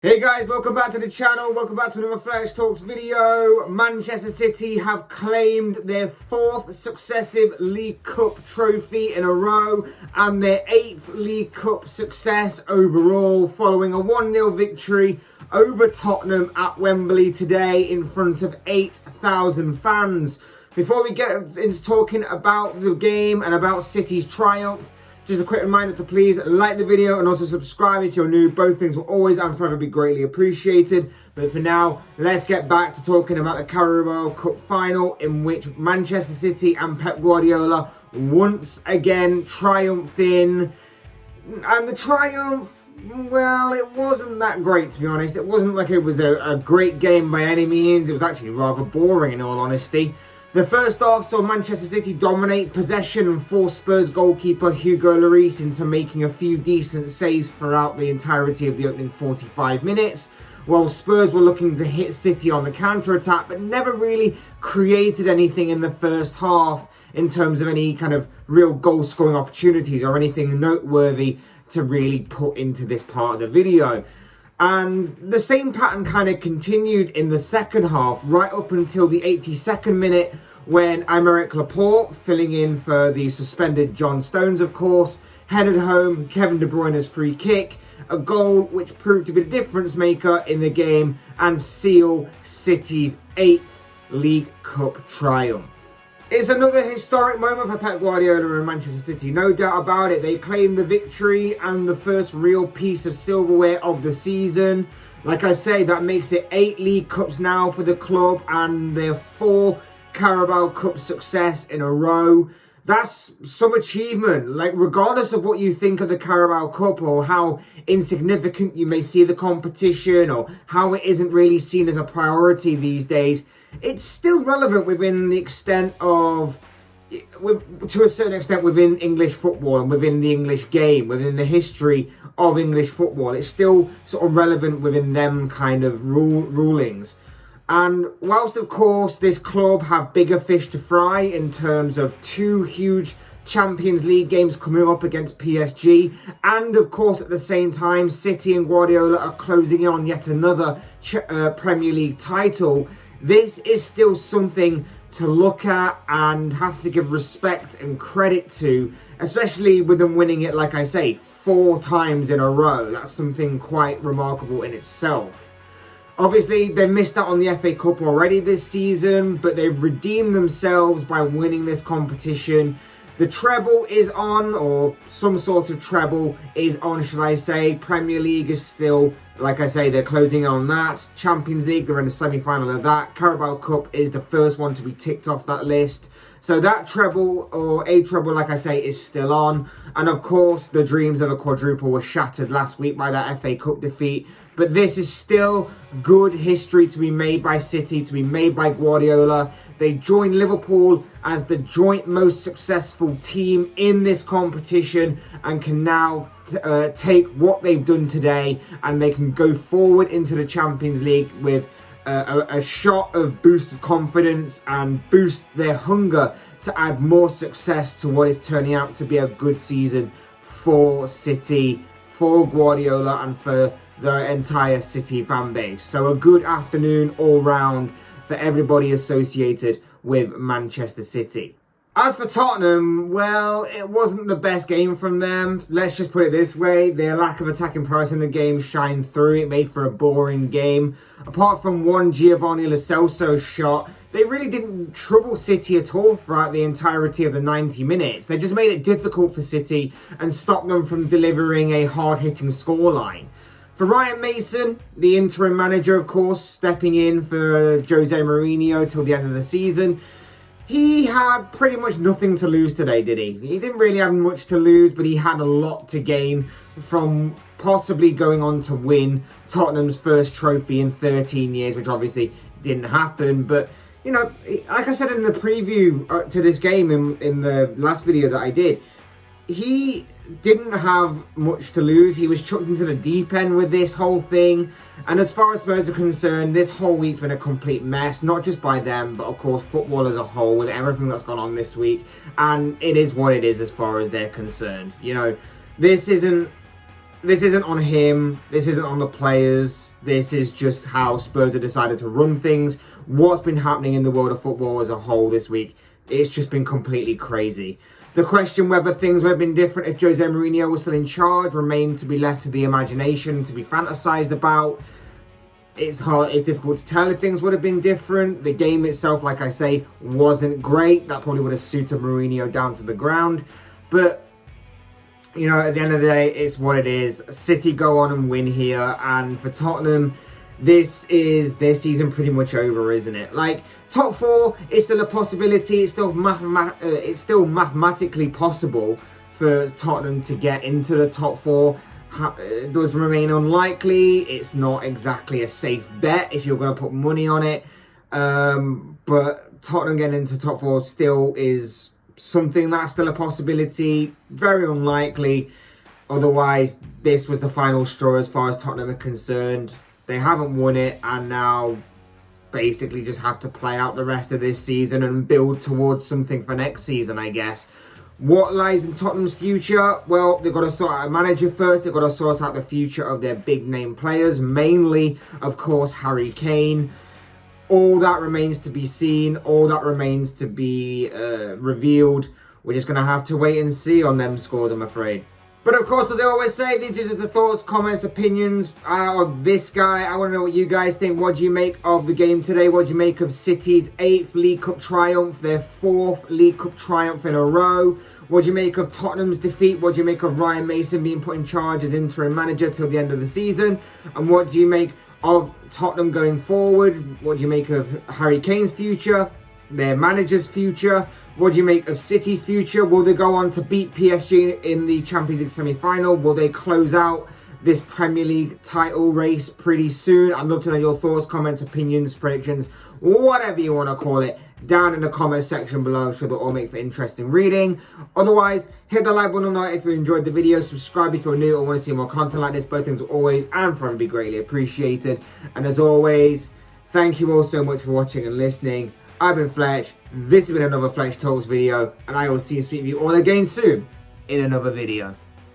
Hey guys, welcome back to the channel, welcome back to another Flash Talks video. Manchester City have claimed their 4th successive League Cup trophy in a row and their 8th League Cup success overall, following a 1-0 victory over Tottenham at Wembley today in front of 8,000 fans. Before we get into talking about the game and about City's triumph, just a quick reminder to please like the video and also subscribe if you're new. Both things will always and forever be greatly appreciated. But for now, let's get back to talking about the Carabao Cup Final, in which Manchester City and Pep Guardiola once again triumphed in. And the triumph, well, it wasn't that great, to be honest. It wasn't like it was a great game by any means. It was actually rather boring, in all honesty. The first half saw Manchester City dominate possession and force Spurs goalkeeper Hugo Lloris into making a few decent saves throughout the entirety of the opening 45 minutes, while Spurs were looking to hit City on the counter-attack but never really created anything in the first half in terms of any kind of real goal-scoring opportunities or anything noteworthy to really put into this part of the video. And the same pattern kind of continued in the second half, right up until the 82nd minute, when Aymeric Laporte, filling in for the suspended John Stones, of course, headed home Kevin De Bruyne's free kick, a goal which proved to be the difference maker in the game and seal City's 8th League Cup triumph. It's another historic moment for Pep Guardiola and Manchester City, no doubt about it. They claimed the victory and the first real piece of silverware of the season. Like I say, that makes it 8 League Cups now for the club and their 4 Carabao Cup success in a row. That's some achievement. Like, regardless of what you think of the Carabao Cup or how insignificant you may see the competition or how it isn't really seen as a priority these days, it's still relevant within the extent of, to a certain extent, within English football and within the English game, within the history of English football. It's still sort of relevant within them kind of rulings. And whilst, of course, this club have bigger fish to fry in terms of 2 huge Champions League games coming up against PSG, and of course at the same time City and Guardiola are closing in on yet another Premier League title, this is still something to look at and have to give respect and credit to, especially with them winning it, like I say, 4 times in a row. That's something quite remarkable in itself. Obviously, they missed out on the FA Cup already this season, but they've redeemed themselves by winning this competition. The treble is on, or some sort of treble is on, should I say. Premier League is still, like I say, they're closing on that. Champions League, they're in the semi-final of that. Carabao Cup is the first one to be ticked off that list. So that treble, or a treble, like I say, is still on. And of course, the dreams of a quadruple were shattered last week by that FA Cup defeat. But this is still good history to be made by City, to be made by Guardiola. They joined Liverpool as the joint most successful team in this competition and can now take what they've done today and they can go forward into the Champions League with a shot of boost of confidence and boost their hunger to add more success to what is turning out to be a good season for City, for Guardiola and for the entire City fan base. So a good afternoon all round for everybody associated with Manchester City. As for Tottenham, well, it wasn't the best game from them. Let's just put it this way. Their lack of attacking prowess in the game shined through. It made for a boring game. Apart from one Giovanni Lo Celso shot, they really didn't trouble City at all throughout the entirety of the 90 minutes. They just made it difficult for City and stopped them from delivering a hard-hitting scoreline. For Ryan Mason, the interim manager, of course, stepping in for Jose Mourinho till the end of the season, he had pretty much nothing to lose today, did he? He didn't really have much to lose, but he had a lot to gain from possibly going on to win Tottenham's first trophy in 13 years, which obviously didn't happen. But, you know, like I said in the preview to this game in the last video that I did, he didn't have much to lose. He was chucked into the deep end with this whole thing. And as far as Spurs are concerned, this whole week's been a complete mess. Not just by them, but of course football as a whole, with everything that's gone on this week. And it is what it is as far as they're concerned. You know, this isn't this isn't on him, this isn't on the players, this is just how Spurs have decided to run things. What's been happening in the world of football as a whole this week, it's just been completely crazy. The question whether things would have been different if Jose Mourinho was still in charge remained to be left to the imagination, to be fantasized about. It's hard, it's difficult to tell if things would have been different. The game itself, like I say, wasn't great. That probably would have suited Mourinho down to the ground. But you know, at the end of the day, it's what it is. City go on and win here, and for Tottenham, this is their season pretty much over, isn't it? Like, top four is still a possibility. It's still mathematically possible for Tottenham to get into the top four. It does remain unlikely. It's not exactly a safe bet if you're going to put money on it. But Tottenham getting into top four still is something that's still a possibility. Very unlikely. Otherwise, this was the final straw as far as Tottenham are concerned. They haven't won it, and now basically just have to play out the rest of this season and build towards something for next season, I guess. What lies in Tottenham's future? Well, they've got to sort out a manager first. They've got to sort out the future of their big name players, mainly, of course, Harry Kane. All that remains to be seen. All that remains to be revealed. We're just going to have to wait and see on them scores, I'm afraid. But of course, as I always say, these are just the thoughts, comments, opinions of this guy. I want to know what you guys think. What do you make of the game today? What do you make of City's 8th League Cup triumph, their 4th League Cup triumph in a row? What do you make of Tottenham's defeat? What do you make of Ryan Mason being put in charge as interim manager till the end of the season? And what do you make of Tottenham going forward? What do you make of Harry Kane's future, their manager's future? What do you make of City's future? Will they go on to beat PSG in the Champions League semi-final? Will they close out this Premier League title race pretty soon? I'd love to know your thoughts, comments, opinions, predictions, whatever you want to call it, down in the comment section below. I'm sure they'll all make for interesting reading. Otherwise, hit the like button if you enjoyed the video. Subscribe if you're new or want to see more content like this. Both things will always and forever be greatly appreciated. And as always, thank you all so much for watching and listening. I've been Fletch. This has been another Fletch Talks video, and I will see and speak to you all again soon in another video.